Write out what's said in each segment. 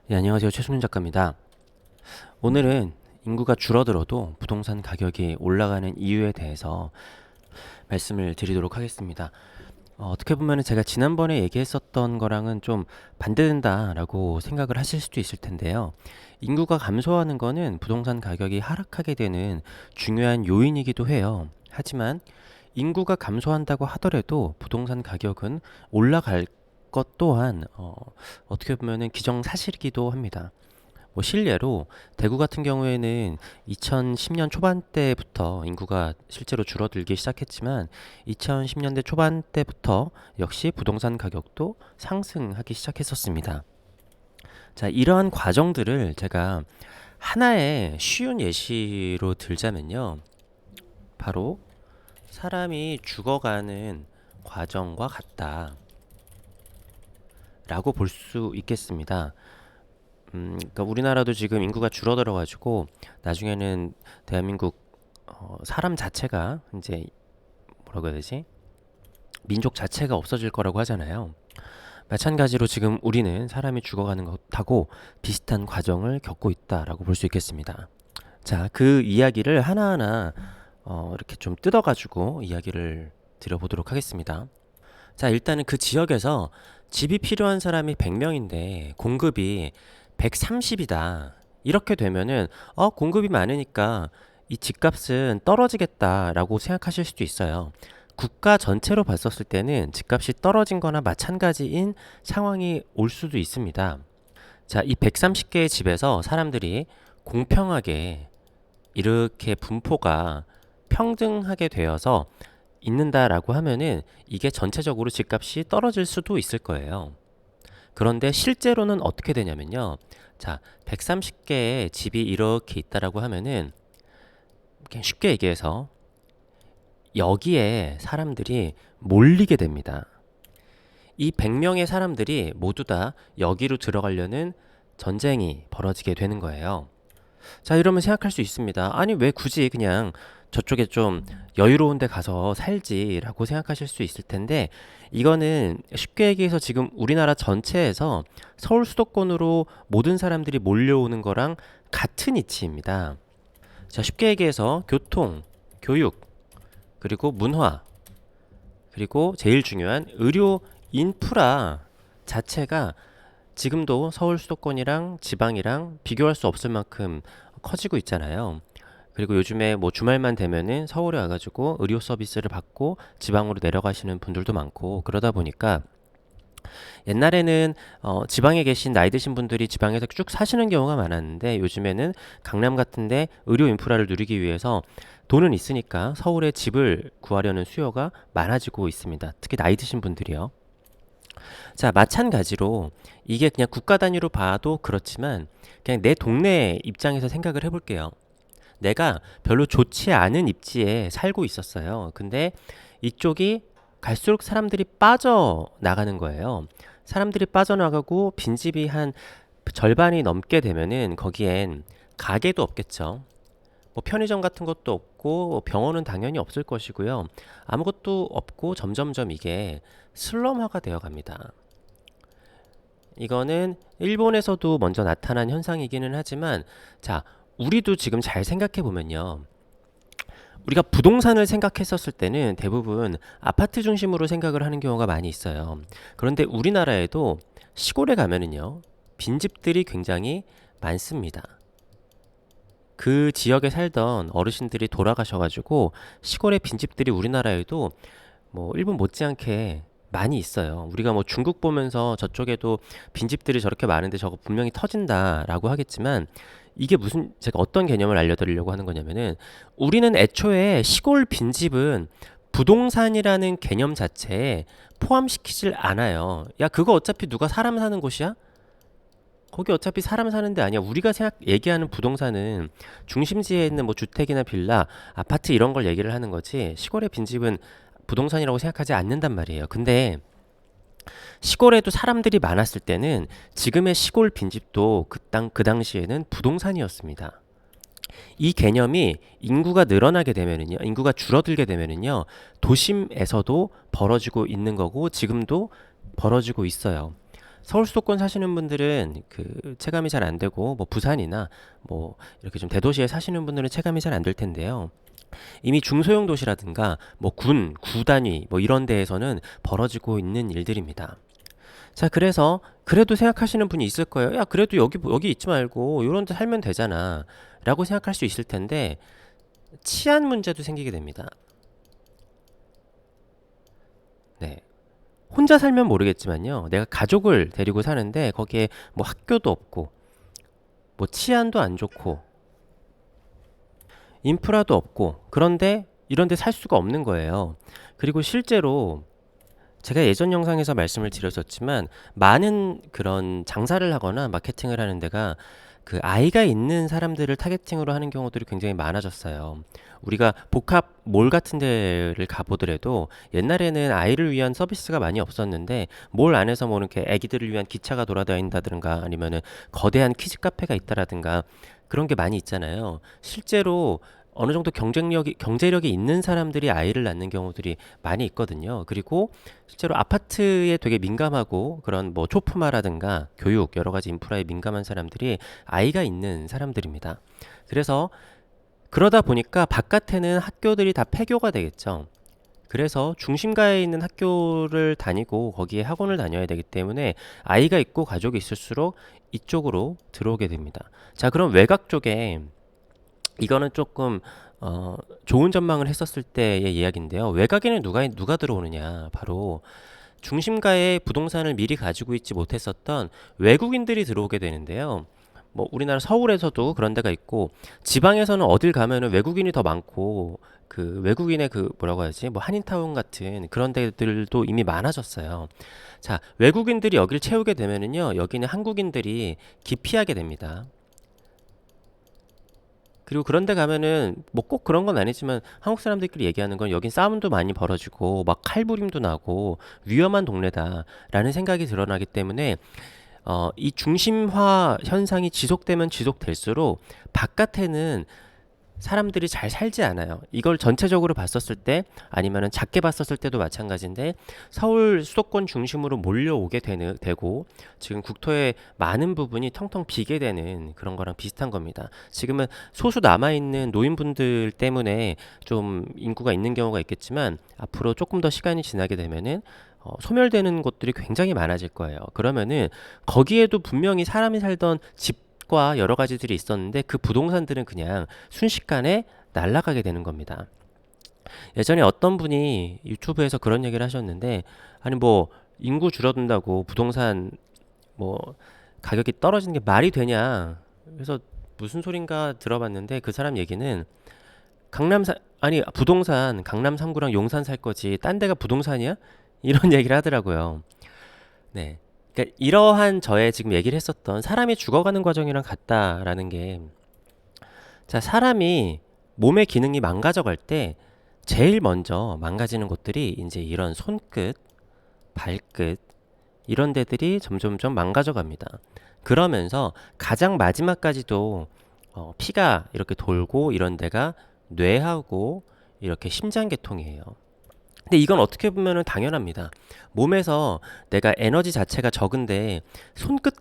네, 안녕하세요. 최승윤 작가입니다. 오늘은 인구가 줄어들어도 부동산 가격이 올라가는 이유에 대해서 말씀을 드리도록 하겠습니다. 어떻게 보면 제가 지난번에 얘기했었던 거랑은 좀 반대된다라고 생각을 하실 수도 있을 텐데요. 인구가 감소하는 거는 부동산 가격이 하락하게 되는 중요한 요인이기도 해요. 하지만 인구가 감소한다고 하더라도 부동산 가격은 올라갈 것 또한 어떻게 보면 기정사실이기도 합니다. 뭐 실례로 대구 같은 경우에는 2010년 초반대부터 인구가 실제로 줄어들기 시작했지만 2010년대 초반대부터 역시 부동산 가격도 상승하기 시작했었습니다. 자, 이러한 과정들을 제가 하나의 쉬운 예시로 들자면요. 바로 사람이 죽어가는 과정과 같다라고 볼 수 있겠습니다. 그러니까 우리나라도 지금 인구가 줄어들어 가지고 나중에는 대한민국 사람 자체가 이제 뭐라고 해야 되지? 민족 자체가 없어질 거라고 하잖아요. 마찬가지로 지금 우리는 사람이 죽어가는 것하고 비슷한 과정을 겪고 있다라고 볼 수 있겠습니다. 자, 그 이야기를 하나하나 이렇게 좀 뜯어가지고 이야기를 드려보도록 하겠습니다. 자, 일단은 그 지역에서 집이 필요한 사람이 100명인데 공급이 130이다. 이렇게 되면은 공급이 많으니까 이 집값은 떨어지겠다라고 생각하실 수도 있어요. 국가 전체로 봤었을 때는 집값이 떨어진 거나 마찬가지인 상황이 올 수도 있습니다. 자, 이 130개의 집에서 사람들이 공평하게 이렇게 분포가 평등하게 되어서 있는다라고 하면은 이게 전체적으로 집값이 떨어질 수도 있을 거예요. 그런데 실제로는 어떻게 되냐면요. 자, 130개의 집이 이렇게 있다라고 하면은 그냥 쉽게 얘기해서 여기에 사람들이 몰리게 됩니다. 이 100명의 사람들이 모두 다 여기로 들어가려는 전쟁이 벌어지게 되는 거예요. 자, 이러면 생각할 수 있습니다. 아니, 왜 굳이 그냥 저쪽에 좀 여유로운 데 가서 살지라고 생각하실 수 있을 텐데, 이거는 쉽게 얘기해서 지금 우리나라 전체에서 서울 수도권으로 모든 사람들이 몰려오는 거랑 같은 이치입니다. 자, 쉽게 얘기해서 교통, 교육, 그리고 문화, 그리고 제일 중요한 의료 인프라 자체가 지금도 서울 수도권이랑 지방이랑 비교할 수 없을 만큼 커지고 있잖아요. 그리고 요즘에 뭐 주말만 되면은 서울에 와가지고 의료 서비스를 받고 지방으로 내려가시는 분들도 많고 그러다 보니까 옛날에는 지방에 계신 나이 드신 분들이 지방에서 쭉 사시는 경우가 많았는데 요즘에는 강남 같은데 의료 인프라를 누리기 위해서 돈은 있으니까 서울에 집을 구하려는 수요가 많아지고 있습니다. 특히 나이 드신 분들이요. 자, 마찬가지로 이게 그냥 국가 단위로 봐도 그렇지만 그냥 내 동네 입장에서 생각을 해볼게요. 내가 별로 좋지 않은 입지에 살고 있었어요. 근데 이쪽이 갈수록 사람들이 빠져나가는 거예요. 사람들이 빠져나가고 빈집이 한 절반이 넘게 되면은 거기엔 가게도 없겠죠. 뭐 편의점 같은 것도 없고 병원은 당연히 없을 것이고요. 아무것도 없고 점점점 이게 슬럼화가 되어 갑니다. 이거는 일본에서도 먼저 나타난 현상이기는 하지만 자, 우리도 지금 잘 생각해 보면요. 우리가 부동산을 생각했었을 때는 대부분 아파트 중심으로 생각을 하는 경우가 많이 있어요. 그런데 우리나라에도 시골에 가면은요. 빈집들이 굉장히 많습니다. 그 지역에 살던 어르신들이 돌아가셔가지고 시골의 빈집들이 우리나라에도 뭐 일본 못지않게 많이 있어요. 우리가 뭐 중국 보면서 저쪽에도 빈집들이 저렇게 많은데 저거 분명히 터진다라고 하겠지만 이게 무슨 제가 어떤 개념을 알려드리려고 하는 거냐면은 우리는 애초에 시골 빈집은 부동산이라는 개념 자체에 포함시키질 않아요. 야, 그거 어차피 누가 사람 사는 곳이야? 거기 어차피 사람 사는 데 아니야. 우리가 얘기하는 부동산은 중심지에 있는 뭐 주택이나 빌라, 아파트 이런 걸 얘기를 하는 거지. 시골의 빈집은 부동산이라고 생각하지 않는단 말이에요. 근데 시골에도 사람들이 많았을 때는 지금의 시골 빈집도 그 당시에는 부동산이었습니다. 이 개념이 인구가 늘어나게 되면은요, 인구가 줄어들게 되면은요, 도심에서도 벌어지고 있는 거고 지금도 벌어지고 있어요. 서울 수도권 사시는 분들은 그 체감이 잘 안 되고 뭐 부산이나 뭐 이렇게 좀 대도시에 사시는 분들은 체감이 잘 안 될 텐데요. 이미 중소형 도시라든가 뭐 구 단위 뭐 이런 데에서는 벌어지고 있는 일들입니다. 자, 그래서 그래도 생각하시는 분이 있을 거예요. 야, 그래도 여기 있지 말고 이런 데 살면 되잖아. 라고 생각할 수 있을 텐데 치안 문제도 생기게 됩니다. 네. 혼자 살면 모르겠지만요. 내가 가족을 데리고 사는데 거기에 뭐 학교도 없고 뭐 치안도 안 좋고 인프라도 없고 그런데 이런 데 살 수가 없는 거예요. 그리고 실제로 제가 예전 영상에서 말씀을 드렸었지만 많은 그런 장사를 하거나 마케팅을 하는 데가 그 아이가 있는 사람들을 타겟팅으로 하는 경우들이 굉장히 많아졌어요. 우리가 복합 몰 같은 데를 가보더라도 옛날에는 아이를 위한 서비스가 많이 없었는데 몰 안에서 뭐 이렇게 아기들을 위한 기차가 돌아다닌다든가 아니면은 거대한 퀴즈 카페가 있다라든가 그런 게 많이 있잖아요. 실제로 어느 정도 경제력이 있는 사람들이 아이를 낳는 경우들이 많이 있거든요. 그리고 실제로 아파트에 되게 민감하고 그런 뭐 초품화라든가 교육 여러 가지 인프라에 민감한 사람들이 아이가 있는 사람들입니다. 그래서 그러다 보니까 바깥에는 학교들이 다 폐교가 되겠죠. 그래서 중심가에 있는 학교를 다니고 거기에 학원을 다녀야 되기 때문에 아이가 있고 가족이 있을수록 이쪽으로 들어오게 됩니다. 자, 그럼 외곽 쪽에 이거는 조금 좋은 전망을 했었을 때의 이야기인데요. 외곽에는 누가 들어오느냐? 바로 중심가에 부동산을 미리 가지고 있지 못했었던 외국인들이 들어오게 되는데요. 뭐 우리나라 서울에서도 그런 데가 있고 지방에서는 어딜 가면은 외국인이 더 많고 그 외국인의 그 뭐라고 하지? 뭐 한인타운 같은 그런 데들도 이미 많아졌어요. 자, 외국인들이 여기를 채우게 되면은요. 여기는 한국인들이 기피하게 됩니다. 그리고 그런 데 가면은 뭐 꼭 그런 건 아니지만 한국 사람들끼리 얘기하는 건 여긴 싸움도 많이 벌어지고 막 칼부림도 나고 위험한 동네다라는 생각이 드러나기 때문에 이 중심화 현상이 지속되면 지속될수록 바깥에는 사람들이 잘 살지 않아요. 이걸 전체적으로 봤었을 때 아니면은 작게 봤었을 때도 마찬가지인데 서울 수도권 중심으로 몰려오게 되고 지금 국토의 많은 부분이 텅텅 비게 되는 그런 거랑 비슷한 겁니다. 지금은 소수 남아있는 노인분들 때문에 좀 인구가 있는 경우가 있겠지만 앞으로 조금 더 시간이 지나게 되면은 소멸되는 곳들이 굉장히 많아질 거예요. 그러면은 거기에도 분명히 사람이 살던 집과 여러 가지들이 있었는데 그 부동산들은 그냥 순식간에 날아가게 되는 겁니다. 예전에 어떤 분이 유튜브에서 그런 얘기를 하셨는데 아니 뭐 인구 줄어든다고 부동산 뭐 가격이 떨어지는 게 말이 되냐. 그래서 무슨 소린가 들어봤는데 그 사람 얘기는 아니 부동산 강남 3구랑 용산 살 거지 딴 데가 부동산이야? 이런 얘기를 하더라고요. 네. 그러니까 이러한 저의 지금 얘기를 했었던 사람이 죽어가는 과정이랑 같다라는 게, 자, 사람이 몸의 기능이 망가져갈 때 제일 먼저 망가지는 것들이 이제 이런 손끝, 발끝, 이런 데들이 점점점 망가져 갑니다. 그러면서 가장 마지막까지도 피가 이렇게 돌고 이런 데가 뇌하고 이렇게 심장계통이에요. 근데 이건 어떻게 보면은 당연합니다. 몸에서 내가 에너지 자체가 적은데 손끝,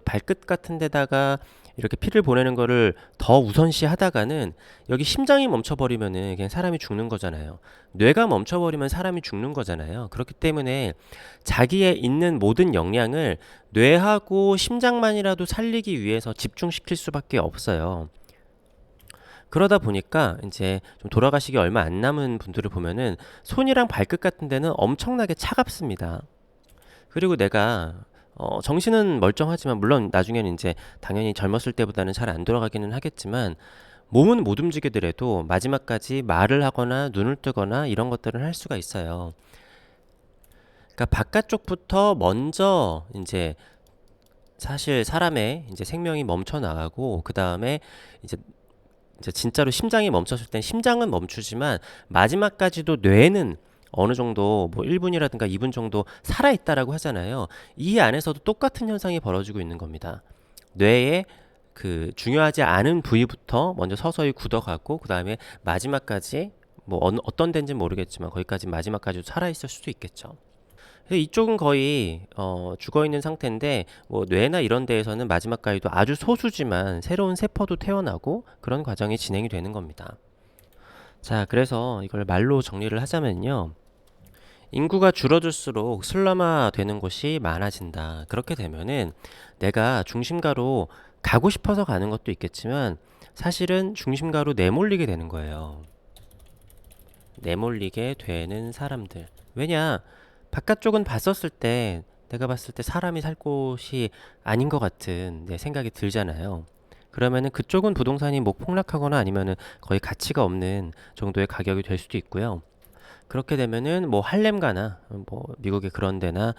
발끝 같은 데다가 이렇게 피를 보내는 거를 더 우선시 하다가는 여기 심장이 멈춰버리면은 그냥 사람이 죽는 거잖아요. 뇌가 멈춰버리면 사람이 죽는 거잖아요. 그렇기 때문에 자기의 있는 모든 역량을 뇌하고 심장만이라도 살리기 위해서 집중시킬 수밖에 없어요. 그러다 보니까 이제 좀 돌아가시기 얼마 안 남은 분들을 보면은 손이랑 발끝 같은 데는 엄청나게 차갑습니다. 그리고 내가 정신은 멀쩡하지만 물론 나중에는 이제 당연히 젊었을 때보다는 잘 안 돌아가기는 하겠지만 몸은 못 움직이더라도 마지막까지 말을 하거나 눈을 뜨거나 이런 것들은 할 수가 있어요. 그러니까 바깥쪽부터 먼저 이제 사실 사람의 이제 생명이 멈춰 나가고 그 다음에 이제 진짜로 심장이 멈췄을 땐 심장은 멈추지만 마지막까지도 뇌는 어느 정도 뭐 1분이라든가 2분 정도 살아있다라고 하잖아요. 이 안에서도 똑같은 현상이 벌어지고 있는 겁니다. 뇌의 그 중요하지 않은 부위부터 먼저 서서히 굳어가고 그 다음에 마지막까지 뭐 어떤 데인지 모르겠지만 거기까지 마지막까지도 살아있을 수도 있겠죠. 그래서 이쪽은 거의 죽어 있는 상태인데 뭐 뇌나 이런 데에서는 마지막까지도 아주 소수지만 새로운 세포도 태어나고 그런 과정이 진행이 되는 겁니다. 자, 그래서 이걸 말로 정리를 하자면요. 인구가 줄어들수록 슬럼화 되는 곳이 많아진다. 그렇게 되면은 내가 중심가로 가고 싶어서 가는 것도 있겠지만 사실은 중심가로 내몰리게 되는 거예요. 내몰리게 되는 사람들. 왜냐? 바깥쪽은 봤었을 때 내가 봤을 때 사람이 살 곳이 아닌 것 같은 생각이 들잖아요. 그러면은 그쪽은 부동산이 뭐 폭락하거나 아니면은 거의 가치가 없는 정도의 가격이 될 수도 있고요. 그렇게 되면은 뭐 할렘가나 뭐 미국의 그런 데나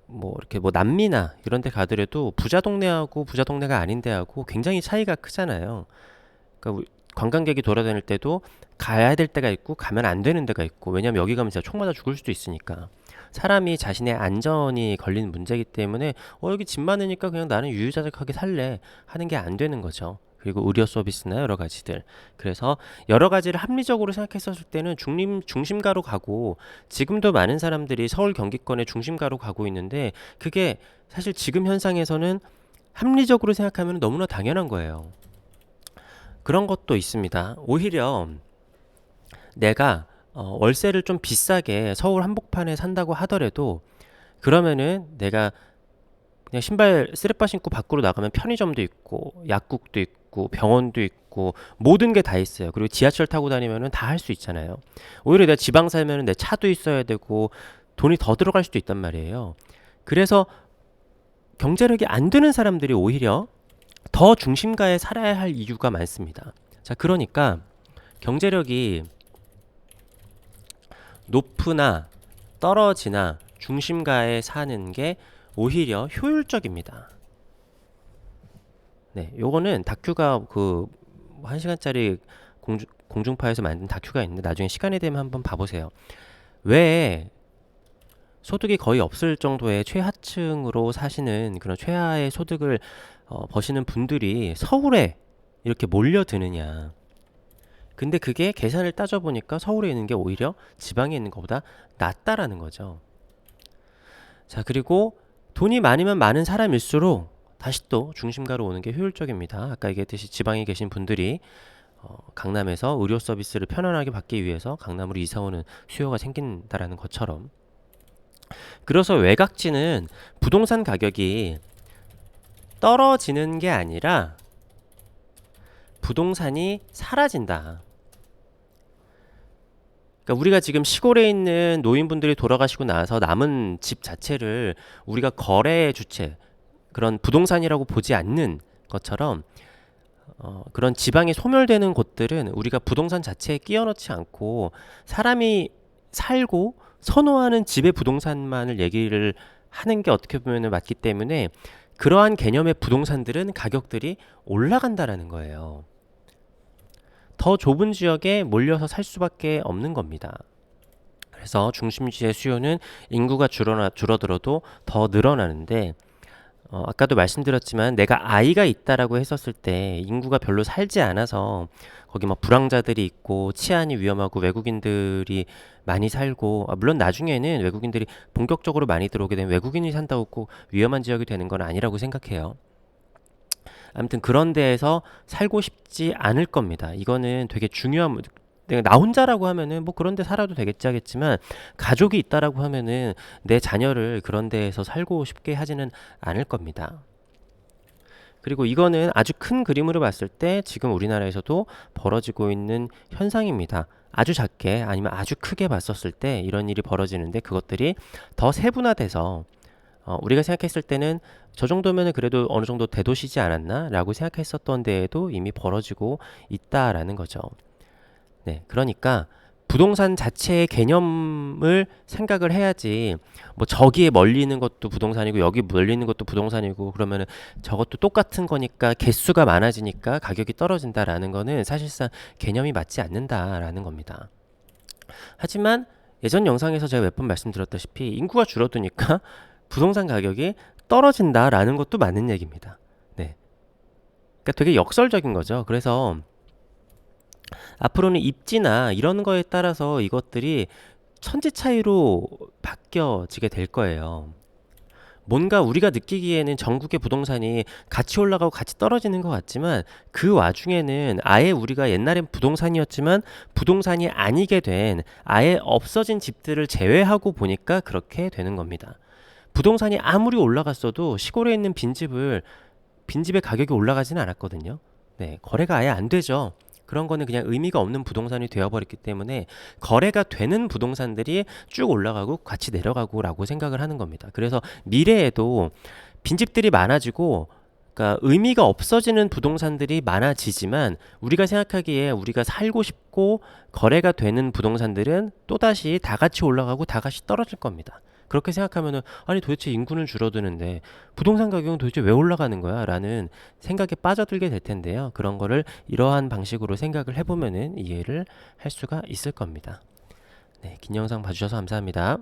뭐 이렇게 뭐 남미나 이런 데 가더라도 부자 동네하고 부자 동네가 아닌 데하고 굉장히 차이가 크잖아요. 그러니까 관광객이 돌아다닐 때도 가야 될 때가 있고 가면 안 되는 데가 있고, 왜냐면 여기 가면 진짜 총 맞아 죽을 수도 있으니까. 사람이 자신의 안전이 걸리는 문제이기 때문에 여기 집 많으니까 그냥 나는 유유자적하게 살래 하는 게 안 되는 거죠. 그리고 의료 서비스나 여러 가지들. 그래서 여러 가지를 합리적으로 생각했었을 때는 중심가로 가고, 지금도 많은 사람들이 서울 경기권의 중심가로 가고 있는데 그게 사실 지금 현상에서는 합리적으로 생각하면 너무나 당연한 거예요. 그런 것도 있습니다. 오히려 내가 월세를 좀 비싸게 서울 한복판에 산다고 하더라도, 그러면은 내가 그냥 신발 쓰레빠 신고 밖으로 나가면 편의점도 있고 약국도 있고 병원도 있고 모든 게 다 있어요. 그리고 지하철 타고 다니면은 다 할 수 있잖아요. 오히려 내가 지방 살면은 내 차도 있어야 되고 돈이 더 들어갈 수도 있단 말이에요. 그래서 경제력이 안 되는 사람들이 오히려 더 중심가에 살아야 할 이유가 많습니다. 자, 그러니까 경제력이 높으나 떨어지나 중심가에 사는 게 오히려 효율적입니다. 네, 요거는 다큐가 그 1시간짜리 공중파에서 만든 다큐가 있는데 나중에 시간이 되면 한번 봐보세요. 왜 소득이 거의 없을 정도의 최하층으로 사시는 그런 최하의 소득을 버시는 분들이 서울에 이렇게 몰려드느냐. 근데 그게 계산을 따져보니까 서울에 있는 게 오히려 지방에 있는 것보다 낫다라는 거죠. 자, 그리고 돈이 많으면 많은 사람일수록 다시 또 중심가로 오는 게 효율적입니다. 아까 얘기했듯이 지방에 계신 분들이 강남에서 의료 서비스를 편안하게 받기 위해서 강남으로 이사 오는 수요가 생긴다라는 것처럼, 그래서 외곽지는 부동산 가격이 떨어지는 게 아니라 부동산이 사라진다. 그러니까 우리가 지금 시골에 있는 노인분들이 돌아가시고 나서 남은 집 자체를 우리가 거래 주체, 그런 부동산이라고 보지 않는 것처럼 그런 지방에 소멸되는 곳들은 우리가 부동산 자체에 끼워 넣지 않고 사람이 살고 선호하는 집의 부동산만을 얘기를 하는 게 어떻게 보면 맞기 때문에 그러한 개념의 부동산들은 가격들이 올라간다라는 거예요. 더 좁은 지역에 몰려서 살 수밖에 없는 겁니다. 그래서 중심지의 수요는 인구가 줄어들어도 더 늘어나는데, 아까도 말씀드렸지만 내가 아이가 있다라고 했었을 때 인구가 별로 살지 않아서 거기 막 불황자들이 있고 치안이 위험하고 외국인들이 많이 살고, 물론 나중에는 외국인들이 본격적으로 많이 들어오게 되면 외국인이 산다고 꼭 위험한 지역이 되는 건 아니라고 생각해요. 아무튼 그런 데에서 살고 싶지 않을 겁니다. 이거는 되게 중요한, 내가 나 혼자라고 하면은 뭐 그런 데 살아도 되겠지 하겠지만, 가족이 있다라고 하면은 내 자녀를 그런 데에서 살고 싶게 하지는 않을 겁니다. 그리고 이거는 아주 큰 그림으로 봤을 때 지금 우리나라에서도 벌어지고 있는 현상입니다. 아주 작게 아니면 아주 크게 봤었을 때 이런 일이 벌어지는데, 그것들이 더 세분화돼서 우리가 생각했을 때는 저 정도면은 그래도 어느 정도 대도시지 않았나 라고 생각했었던 데에도 이미 벌어지고 있다라는 거죠. 네, 그러니까 부동산 자체의 개념을 생각을 해야지, 뭐 저기에 멀리 있는 것도 부동산이고 여기 멀리 있는 것도 부동산이고 그러면은 저것도 똑같은 거니까 개수가 많아지니까 가격이 떨어진다라는 거는 사실상 개념이 맞지 않는다라는 겁니다. 하지만 예전 영상에서 제가 몇 번 말씀드렸다시피 인구가 줄어드니까 부동산 가격이 떨어진다라는 것도 맞는 얘기입니다. 네. 그러니까 되게 역설적인 거죠. 그래서 앞으로는 입지나 이런 거에 따라서 이것들이 천지 차이로 바뀌어지게 될 거예요. 뭔가 우리가 느끼기에는 전국의 부동산이 같이 올라가고 같이 떨어지는 것 같지만 그 와중에는 아예 우리가 옛날엔 부동산이었지만 부동산이 아니게 된 아예 없어진 집들을 제외하고 보니까 그렇게 되는 겁니다. 부동산이 아무리 올라갔어도 시골에 있는 빈집의 가격이 올라가지는 않았거든요. 네, 거래가 아예 안 되죠. 그런 거는 그냥 의미가 없는 부동산이 되어버렸기 때문에 거래가 되는 부동산들이 쭉 올라가고 같이 내려가고라고 생각을 하는 겁니다. 그래서 미래에도 빈집들이 많아지고 그러니까 의미가 없어지는 부동산들이 많아지지만 우리가 생각하기에 우리가 살고 싶고 거래가 되는 부동산들은 또다시 다 같이 올라가고 다 같이 떨어질 겁니다. 그렇게 생각하면은 아니 도대체 인구는 줄어드는데 부동산 가격은 도대체 왜 올라가는 거야? 라는 생각에 빠져들게 될 텐데요. 그런 거를 이러한 방식으로 생각을 해보면은 이해를 할 수가 있을 겁니다. 네, 긴 영상 봐주셔서 감사합니다.